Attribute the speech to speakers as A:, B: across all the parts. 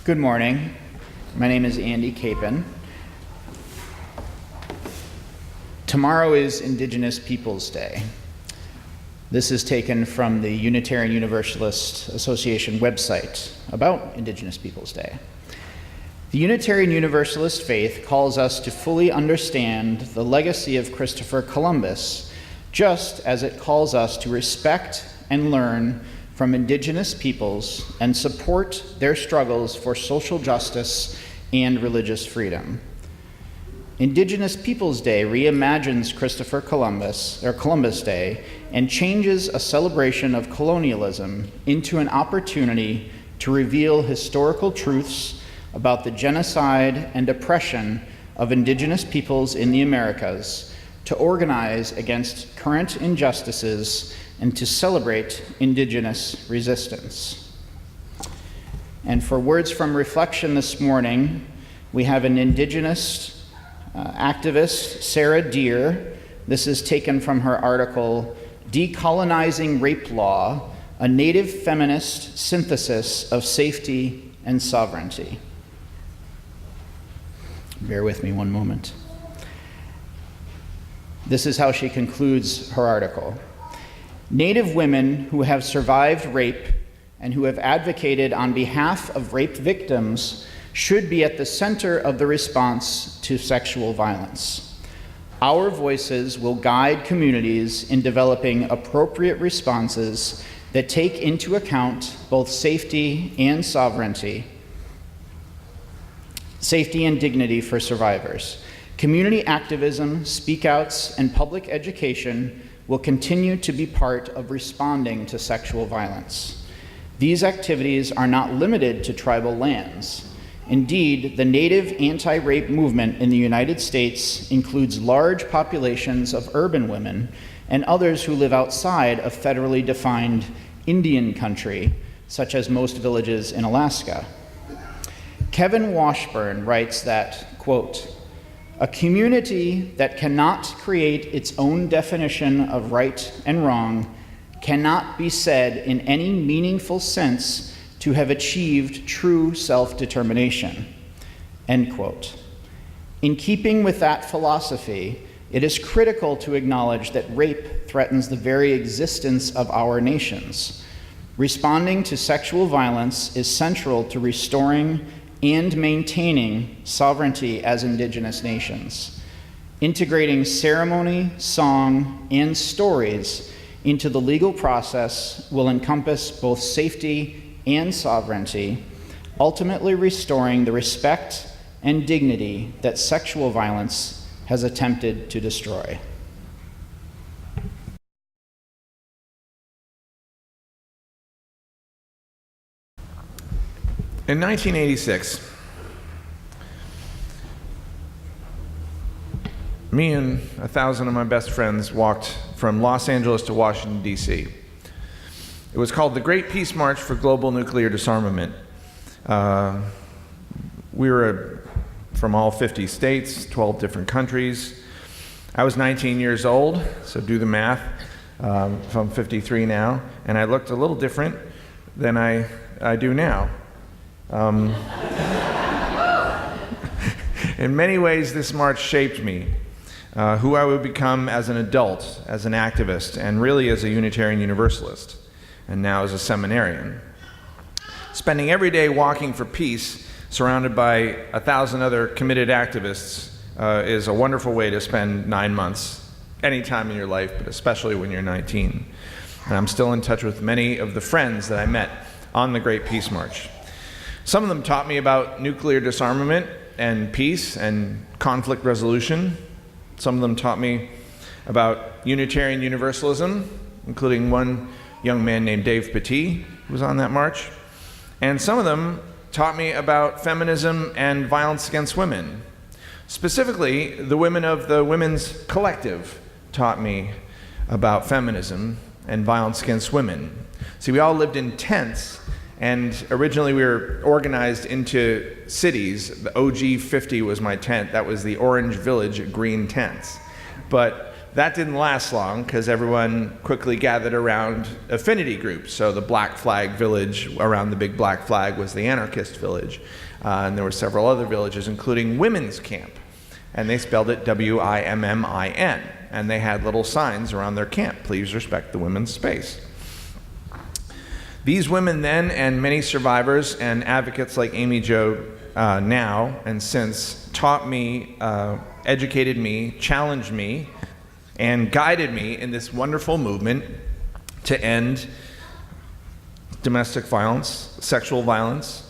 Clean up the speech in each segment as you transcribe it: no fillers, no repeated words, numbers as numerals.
A: Good morning. My name is Andy Capon. Tomorrow is Indigenous Peoples Day. This is taken from the Unitarian Universalist Association website about Indigenous Peoples Day. The Unitarian Universalist faith calls us to fully understand the legacy of Christopher Columbus, just as it calls us to respect and learn from Indigenous peoples and support their struggles for social justice and religious freedom. Indigenous Peoples Day reimagines Christopher Columbus, or Columbus Day, and changes a celebration of colonialism into an opportunity to reveal historical truths about the genocide and oppression of Indigenous peoples in the Americas, to organize against current injustices, and to celebrate Indigenous resistance. And for words from reflection this morning, we have an Indigenous activist, Sarah Deer. This is taken from her article, Decolonizing Rape Law, a Native Feminist Synthesis of Safety and Sovereignty. Bear with me one moment. This is how she concludes her article. Native women who have survived rape and who have advocated on behalf of rape victims should be at the center of the response to sexual violence. Our voices will guide communities in developing appropriate responses that take into account both safety and sovereignty, safety and dignity for survivors. Community activism, speak-outs, and public education will continue to be part of responding to sexual violence. These activities are not limited to tribal lands. Indeed, the Native anti-rape movement in the United States includes large populations of urban women and others who live outside of federally defined Indian country, such as most villages in Alaska. Kevin Washburn writes that, quote, "A community that cannot create its own definition of right and wrong cannot be said in any meaningful sense to have achieved true self-determination," end quote. In keeping with that philosophy, it is critical to acknowledge that rape threatens the very existence of our nations. Responding to sexual violence is central to restoring and maintaining sovereignty as Indigenous nations. Integrating ceremony, song, and stories into the legal process will encompass both safety and sovereignty, ultimately restoring the respect and dignity that sexual violence has attempted to destroy.
B: In 1986, me and 1,000 of my best friends walked from Los Angeles to Washington, D.C. It was called the Great Peace March for Global Nuclear Disarmament. We were from all 50 states, 12 different countries. I was 19 years old, so do the math. I'm 53 now, and I looked a little different than I do now. In many ways, this march shaped me, who I would become as an adult, as an activist, and really as a Unitarian Universalist, and now as a seminarian. Spending every day walking for peace, surrounded by 1,000 other committed activists, is a wonderful way to spend 9 months, any time in your life, but especially when you're 19. And I'm still in touch with many of the friends that I met on the Great Peace March. Some of them taught me about nuclear disarmament and peace and conflict resolution. Some of them taught me about Unitarian Universalism, including one young man named Dave Petit, who was on that march. And some of them taught me about feminism and violence against women. Specifically, the women of the Women's Collective taught me about feminism and violence against women. See, we all lived in tents, and originally we were organized into cities. The OG 50 was my tent. That was the Orange Village green tents. But that didn't last long because everyone quickly gathered around affinity groups. So the Black Flag village around the big black flag was the anarchist village. And there were several other villages, including women's camp. And they spelled it W-I-M-M-I-N. And they had little signs around their camp, please respect the women's space. These women then, and many survivors and advocates like Amy Jo now and since, taught me, educated me, challenged me, and guided me in this wonderful movement to end domestic violence, sexual violence.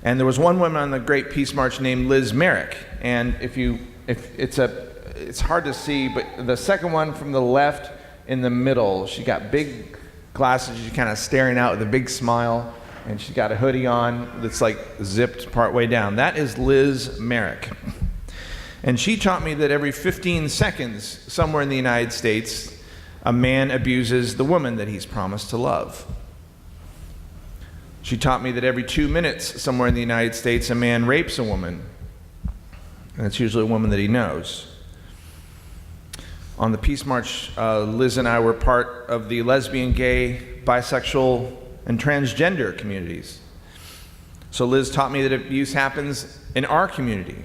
B: And there was one woman on the Great Peace March named Liz Merrick. And it's hard to see, but the second one from the left in the middle, she got big glasses, she's kind of staring out with a big smile, and she's got a hoodie on that's like zipped partway down. That is Liz Merrick. And she taught me that every 15 seconds, somewhere in the United States, a man abuses the woman that he's promised to love. She taught me that every 2 minutes, somewhere in the United States, a man rapes a woman. And it's usually a woman that he knows. On the Peace March, Liz and I were part of the lesbian, gay, bisexual, and transgender communities. So Liz taught me that abuse happens in our community.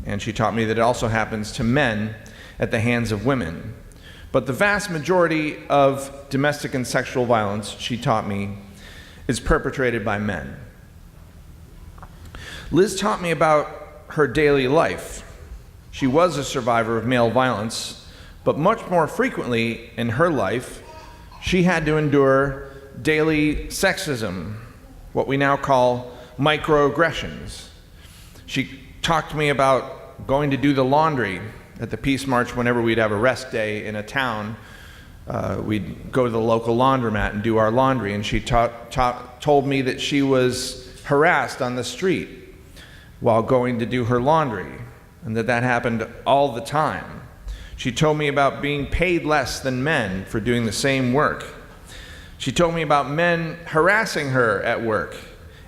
B: And she taught me that it also happens to men at the hands of women. But the vast majority of domestic and sexual violence, she taught me, is perpetrated by men. Liz taught me about her daily life. She was a survivor of male violence, but much more frequently in her life, she had to endure daily sexism, what we now call microaggressions. She talked to me about going to do the laundry at the Peace March whenever we'd have a rest day in a town. We'd go to the local laundromat and do our laundry, and she told me that she was harassed on the street while going to do her laundry, and that happened all the time. She told me about being paid less than men for doing the same work. She told me about men harassing her at work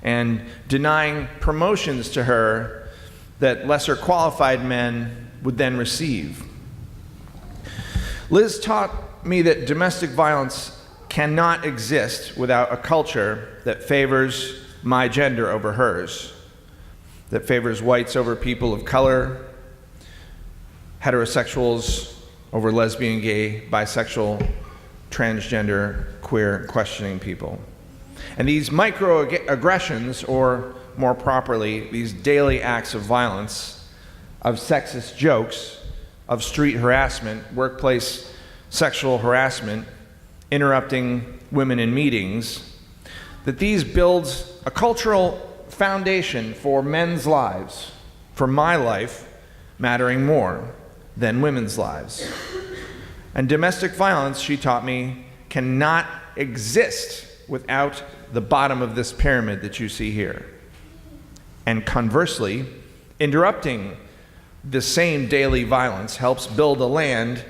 B: and denying promotions to her that lesser qualified men would then receive. Liz taught me that domestic violence cannot exist without a culture that favors my gender over hers, that favors whites over people of color, heterosexuals over lesbian, gay, bisexual, transgender, queer, questioning people. And these microaggressions, or more properly, these daily acts of violence, of sexist jokes, of street harassment, workplace sexual harassment, interrupting women in meetings, that these build a cultural foundation for men's lives, for my life mattering more than women's lives. And domestic violence, she taught me, cannot exist without the bottom of this pyramid that you see here. And conversely, interrupting the same daily violence helps build a land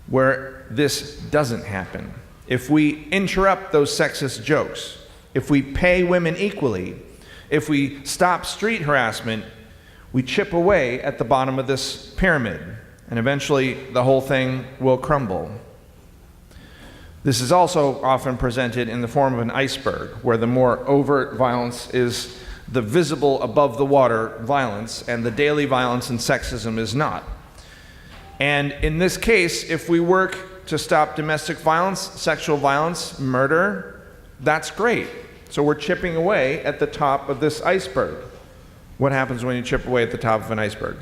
B: where this doesn't happen. If we interrupt those sexist jokes, if we pay women equally, if we stop street harassment, we chip away at the bottom of this pyramid, and eventually the whole thing will crumble. This is also often presented in the form of an iceberg, where the more overt violence is the visible above the water violence, and the daily violence and sexism is not. And in this case, if we work to stop domestic violence, sexual violence, murder, that's great. So we're chipping away at the top of this iceberg. What happens when you chip away at the top of an iceberg?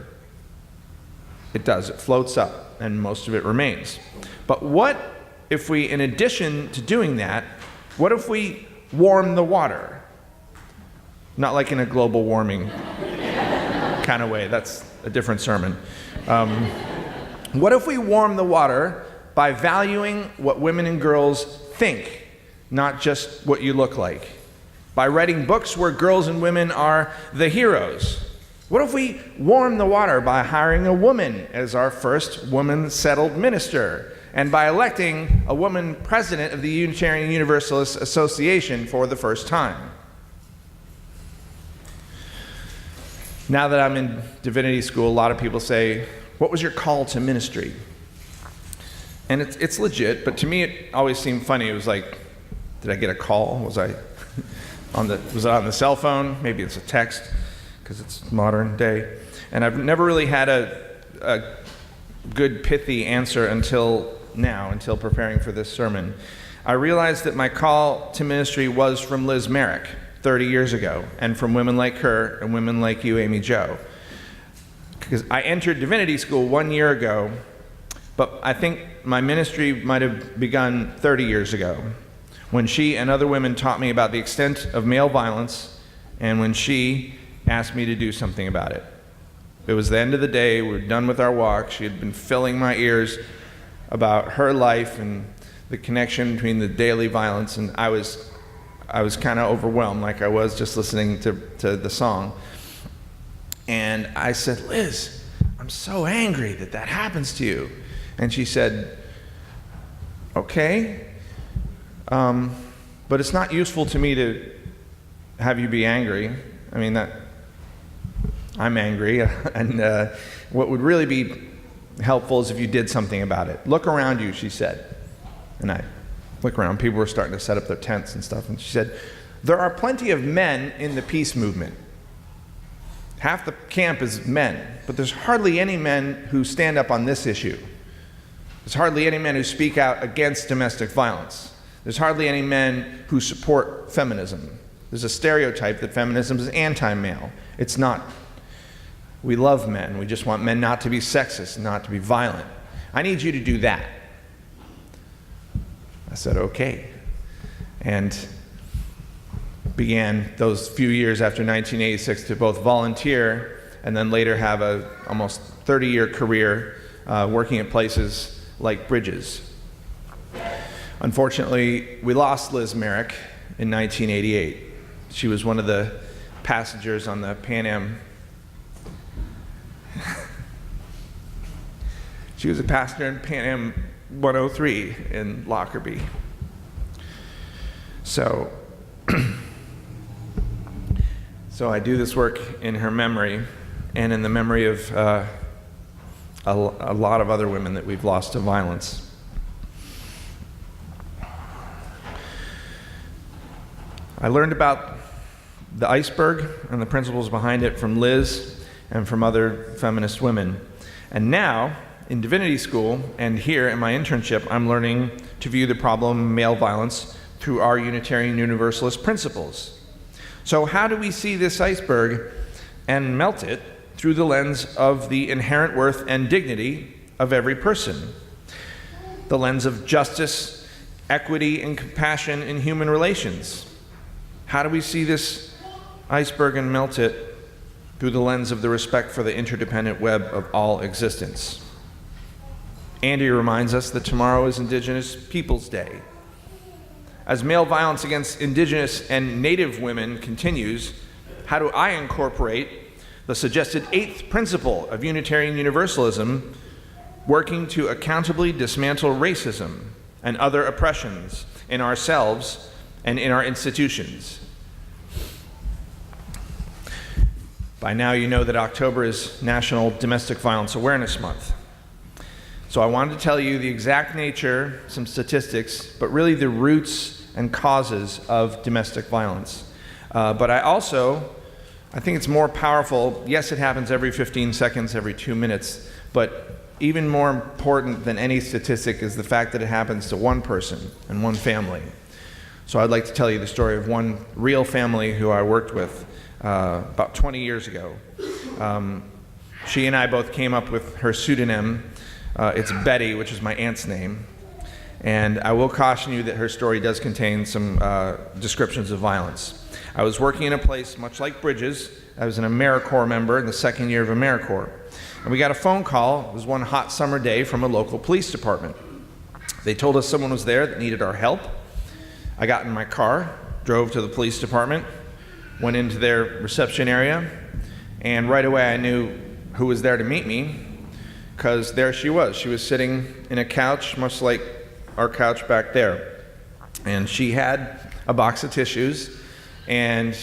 B: It floats up, and most of it remains. But what if we, in addition to doing that, what if we warm the water? Not like in a global warming kind of way, that's a different sermon. What if we warm the water by valuing what women and girls think, not just what you look like? By writing books where girls and women are the heroes. What if we warm the water by hiring a woman as our first woman-settled minister, and by electing a woman president of the Unitarian Universalist Association for the first time? Now that I'm in divinity school, a lot of people say, what was your call to ministry? And it's legit, but to me it always seemed funny. It was like, did I get a call? Was it on the cell phone? Maybe it's a text, because it's modern day. And I've never really had a good pithy answer until now, until preparing for this sermon. I realized that my call to ministry was from Liz Merrick 30 years ago, and from women like her and women like you, Amy Jo. Because I entered divinity school 1 year ago, but I think my ministry might have begun 30 years ago, when she and other women taught me about the extent of male violence, and when she asked me to do something about it. It was the end of the day, we were done with our walk. She had been filling my ears about her life and the connection between the daily violence, and I was kind of overwhelmed, like I was just listening to the song. And I said, Liz, I'm so angry that happens to you. And she said, okay, but it's not useful to me to have you be angry. I mean, I'm angry, and what would really be helpful is if you did something about it. Look around you, she said. And I look around, people were starting to set up their tents and stuff, and she said, there are plenty of men in the peace movement. Half the camp is men, but there's hardly any men who stand up on this issue. There's hardly any men who speak out against domestic violence. There's hardly any men who support feminism. There's a stereotype that feminism is anti-male. It's not. We love men. We just want men not to be sexist, not to be violent. I need you to do that. I said, okay. And began those few years after 1986 to both volunteer and then later have a almost 30-year career working at places like Bridges. Unfortunately, we lost Liz Merrick in 1988. She was one of the passengers on the Pan Am. She was a passenger in Pan Am 103 in Lockerbie. So I do this work in her memory and in the memory of a lot of other women that we've lost to violence. I learned about the Iceberg and the principles behind it from Liz and from other feminist women. And now, in divinity school and here in my internship, I'm learning to view the problem of male violence through our Unitarian Universalist principles. So how do we see this iceberg and melt it through the lens of the inherent worth and dignity of every person? The lens of justice, equity, and compassion in human relations. How do we see this iceberg and melt it through the lens of the respect for the interdependent web of all existence? Andy reminds us that tomorrow is Indigenous Peoples Day. As male violence against Indigenous and Native women continues, how do I incorporate the suggested 8th principle of Unitarian Universalism, working to accountably dismantle racism and other oppressions in ourselves and in our institutions? By now you know that October is National Domestic Violence Awareness Month. So I wanted to tell you the exact nature, some statistics, but really the roots and causes of domestic violence. But I think it's more powerful. Yes, it happens every 15 seconds, every 2 minutes, but even more important than any statistic is the fact that it happens to one person and one family. So I'd like to tell you the story of one real family who I worked with about 20 years ago. She and I both came up with her pseudonym. It's Betty, which is my aunt's name. And I will caution you that her story does contain some descriptions of violence. I was working in a place much like Bridges. I was an AmeriCorps member in the second year of AmeriCorps. And we got a phone call, it was one hot summer day, from a local police department. They told us someone was there that needed our help. I got in my car, drove to the police department, went into their reception area, and right away I knew who was there to meet me, because there she was. She was sitting in a couch, much like our couch back there. And she had a box of tissues, and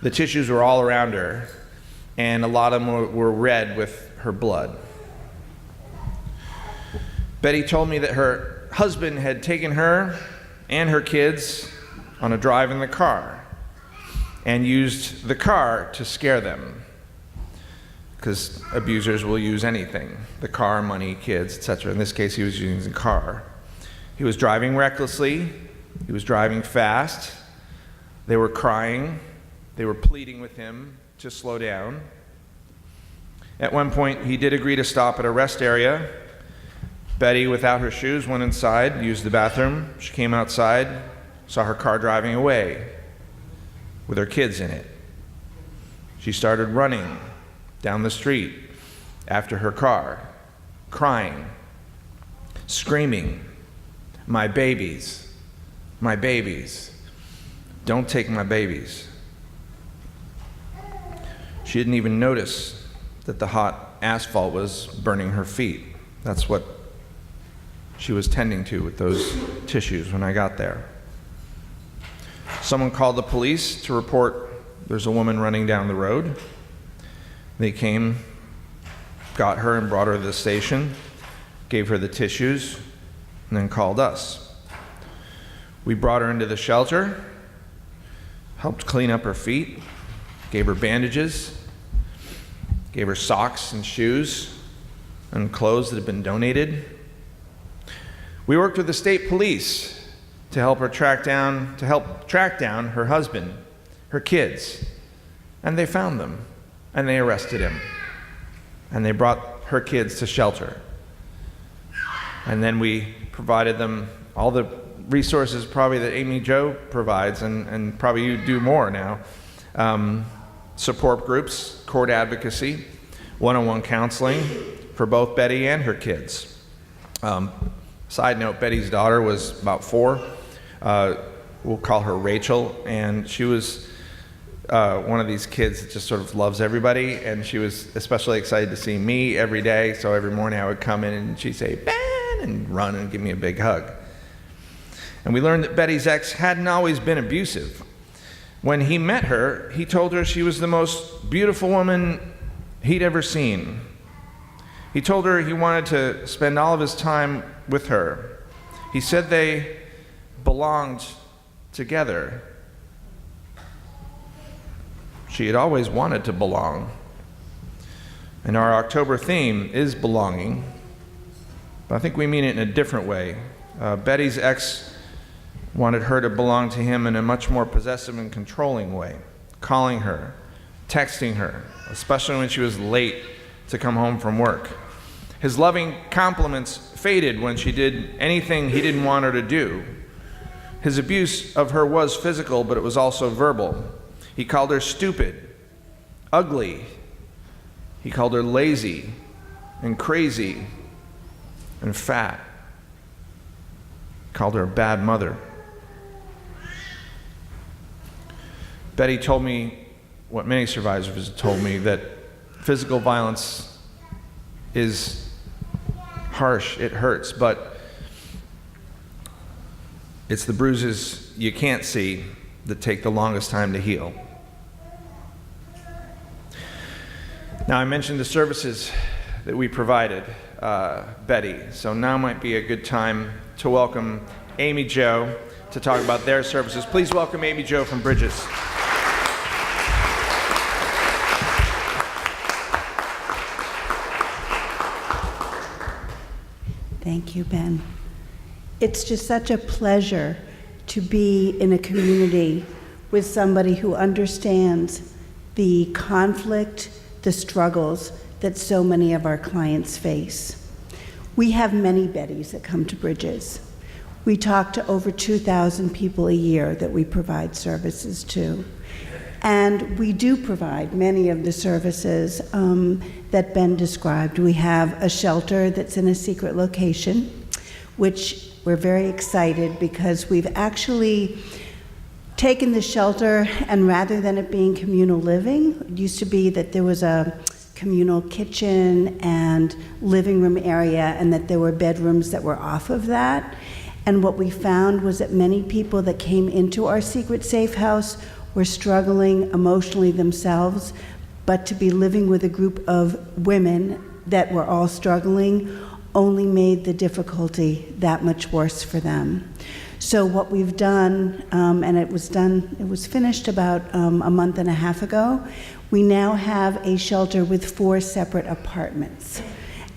B: the tissues were all around her, and a lot of them were red with her blood. Betty told me that her husband had taken her and her kids on a drive in the car and used the car to scare them, because abusers will use anything: the car, money, kids, etc. In this case, he was using the car. He was driving recklessly. He was driving fast. They were crying. They were pleading with him to slow down. At one point, he did agree to stop at a rest area. Betty, without her shoes, went inside, used the bathroom. She came outside, saw her car driving away with her kids in it. She started running down the street after her car, crying, screaming, "My babies, my babies, don't take my babies." She didn't even notice that the hot asphalt was burning her feet. That's what she was tending to with those tissues when I got there. Someone called the police to report there's a woman running down the road. They came, got her and brought her to the station, gave her the tissues, and then called us. We brought her into the shelter, helped clean up her feet, gave her bandages, gave her socks and shoes and clothes that had been donated. We worked with the state police to help track down her husband, her kids, and they found them, and they arrested him, and they brought her kids to shelter. And then we provided them all the resources probably that Amy Jo provides, and probably you do more now. Support groups, court advocacy, one-on-one counseling for both Betty and her kids. Side note, Betty's daughter was about 4. We'll call her Rachel, and she was one of these kids that just sort of loves everybody, and she was especially excited to see me every day, so every morning I would come in and she'd say, "Ben," and run and give me a big hug. And we learned that Betty's ex hadn't always been abusive. When he met her, he told her she was the most beautiful woman he'd ever seen. He told her he wanted to spend all of his time with her. He said they belonged together. She had always wanted to belong. And our October theme is belonging, but I think we mean it in a different way. Betty's ex wanted her to belong to him in a much more possessive and controlling way, calling her, texting her, especially when she was late to come home from work. His loving compliments faded when she did anything he didn't want her to do. His abuse of her was physical, but it was also verbal. He called her stupid, ugly. He called her lazy and crazy and fat. He called her a bad mother. Betty told me what many survivors have told me, that physical violence is harsh, it hurts, but it's the bruises you can't see that take the longest time to heal. Now, I mentioned the services that we provided Betty, so now might be a good time to welcome Amy Jo to talk about their services. Please welcome Amy Jo from Bridges.
C: Thank you, Ben. It's just such a pleasure to be in a community with somebody who understands the conflict, the struggles that so many of our clients face. We have many Bettys that come to Bridges. We talk to over 2,000 people a year that we provide services to. And we do provide many of the services that Ben described. We have a shelter that's in a secret location, which we're very excited because we've actually taken the shelter, and rather than it being communal living, it used to be that there was a communal kitchen and living room area, and that there were bedrooms that were off of that. And what we found was that many people that came into our secret safe house were struggling emotionally themselves, but to be living with a group of women that were all struggling only made the difficulty that much worse for them. So what we've done, and it was finished about a month and a half ago, we now have a shelter with 4 separate apartments.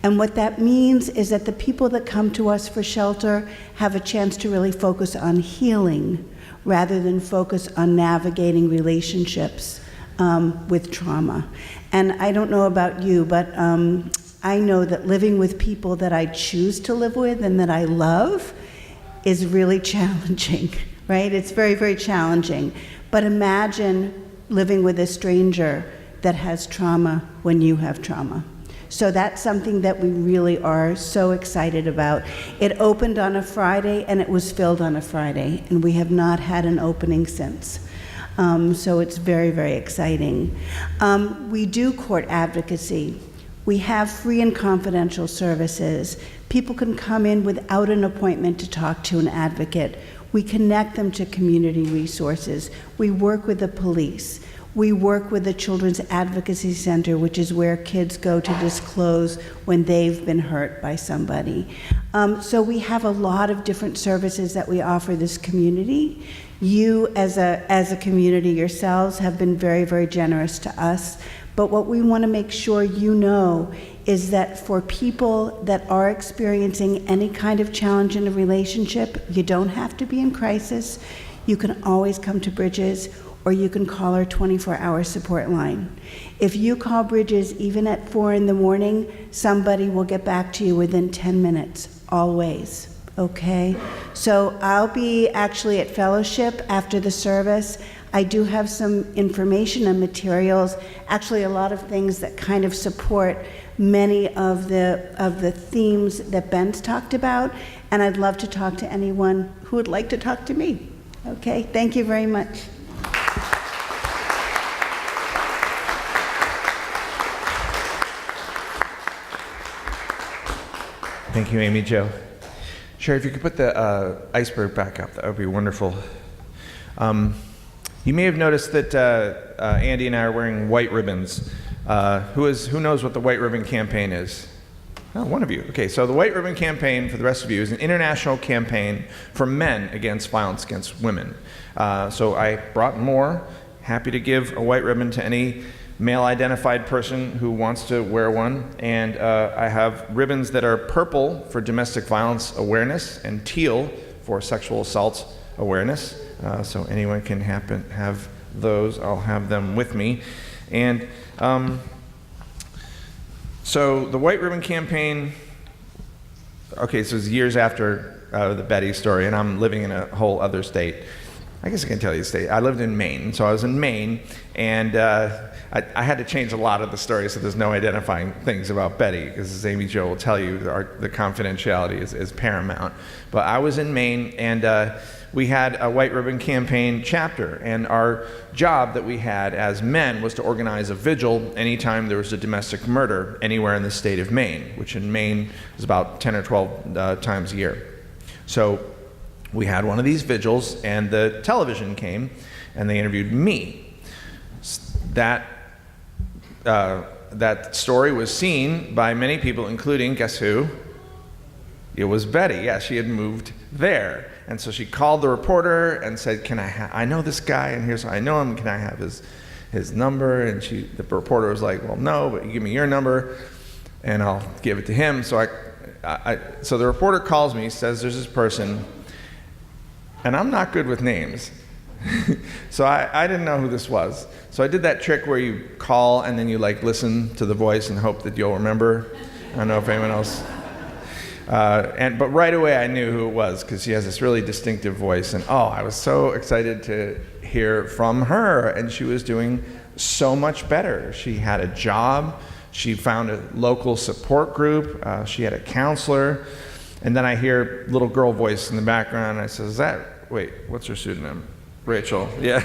C: And what that means is that the people that come to us for shelter have a chance to really focus on healing rather than focus on navigating relationships with trauma. And I don't know about you, but I know that living with people that I choose to live with and that I love is really challenging, right? It's very, very challenging. But imagine living with a stranger that has trauma when you have trauma. So that's something that we really are so excited about. It opened on a Friday and it was filled on a Friday, and we have not had an opening since. So it's very, very exciting. We do court advocacy. We have free and confidential services. People can come in without an appointment to talk to an advocate. We connect them to community resources. We work with the police. We work with the Children's Advocacy Center, which is where kids go to disclose when they've been hurt by somebody. So we have a lot of different services that we offer this community. You, as a community yourselves, have been very, very generous to us. But what we want to make sure you know is that for people that are experiencing any kind of challenge in a relationship, you don't have to be in crisis. You can always come to Bridges, or you can call our 24-hour support line. If you call Bridges even at 4 in the morning, somebody will get back to you within 10 minutes, always, okay? So I'll be actually at Fellowship after the service. I do have some information and materials, actually a lot of things that kind of support many of the themes that Ben's talked about, and I'd love to talk to anyone who would like to talk to me. Okay, thank you very much.
B: Thank you, Amy Jo. Sherry, if you could put the Iceberg back up, that would be wonderful. You may have noticed that Andy and I are wearing white ribbons. Who knows what the White Ribbon Campaign is? Oh, one of you. Okay, so the White Ribbon Campaign, for the rest of you, is an international campaign for men against violence against women. So I brought more. Happy to give a white ribbon to any male-identified person who wants to wear one. And I have ribbons that are purple for domestic violence awareness and teal for sexual assault awareness. So anyone can have those. I'll have them with me. And so the White Ribbon Campaign, okay, so it's years after the Betty story, and I'm living in a whole other state. I guess I can tell you the state. I lived in Maine, so I was in Maine, and I had to change a lot of the story so there's no identifying things about Betty, because as Amy Jo will tell you, the confidentiality is paramount. But I was in Maine, and we had a White Ribbon Campaign chapter, and our job that we had as men was to organize a vigil anytime there was a domestic murder anywhere in the state of Maine, which in Maine is about 10 or 12 times a year. So we had one of these vigils, and the television came, and they interviewed me. That story was seen by many people, including, guess who? It was Betty. Yeah, she had moved there. And so she called the reporter and said, I know this guy, and I know him, can I have his number? And the reporter was like, well, no, but you give me your number, and I'll give it to him. So so the reporter calls me, says there's this person, and I'm not good with names. So I didn't know who this was. So I did that trick where you call and then you listen to the voice and hope that you'll remember. I don't know if anyone else. But right away I knew who it was because she has this really distinctive voice, and I was so excited to hear from her, and she was doing so much better. She had a job. She found a local support group. She had a counselor. And then I hear little girl voice in the background. And I said, wait, what's her pseudonym? Rachel. Yeah.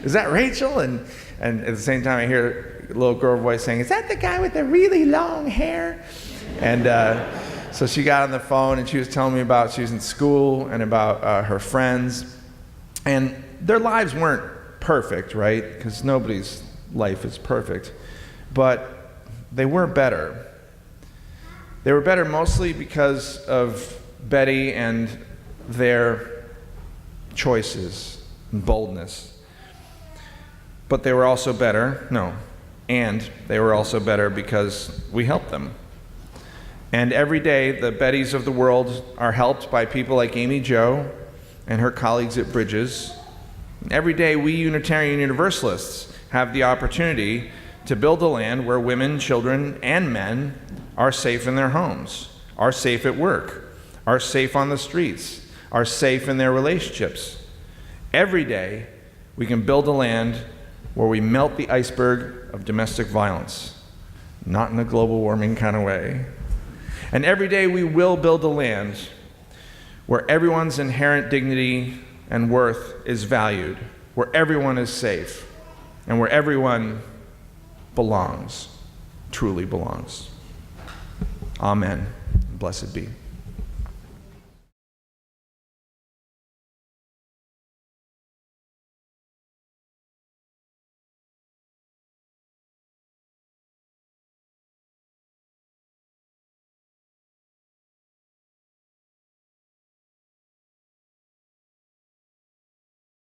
B: Is that Rachel? And at the same time I hear a little girl voice saying, is that the guy with the really long hair? And so she got on the phone and she was telling me about she was in school and about her friends. And their lives weren't perfect, right? Because nobody's life is perfect. But they were better. They were better mostly because of Betty and their choices and boldness. But they were also better, and they were also better because we helped them. And every day, the Bettys of the world are helped by people like Amy Jo and her colleagues at Bridges. And every day, we Unitarian Universalists have the opportunity to build a land where women, children, and men are safe in their homes, are safe at work, are safe on the streets, are safe in their relationships. Every day, we can build a land where we melt the iceberg of domestic violence, not in a global warming kind of way. And every day we will build a land where everyone's inherent dignity and worth is valued, where everyone is safe, and where everyone belongs, truly belongs. Amen. Blessed be.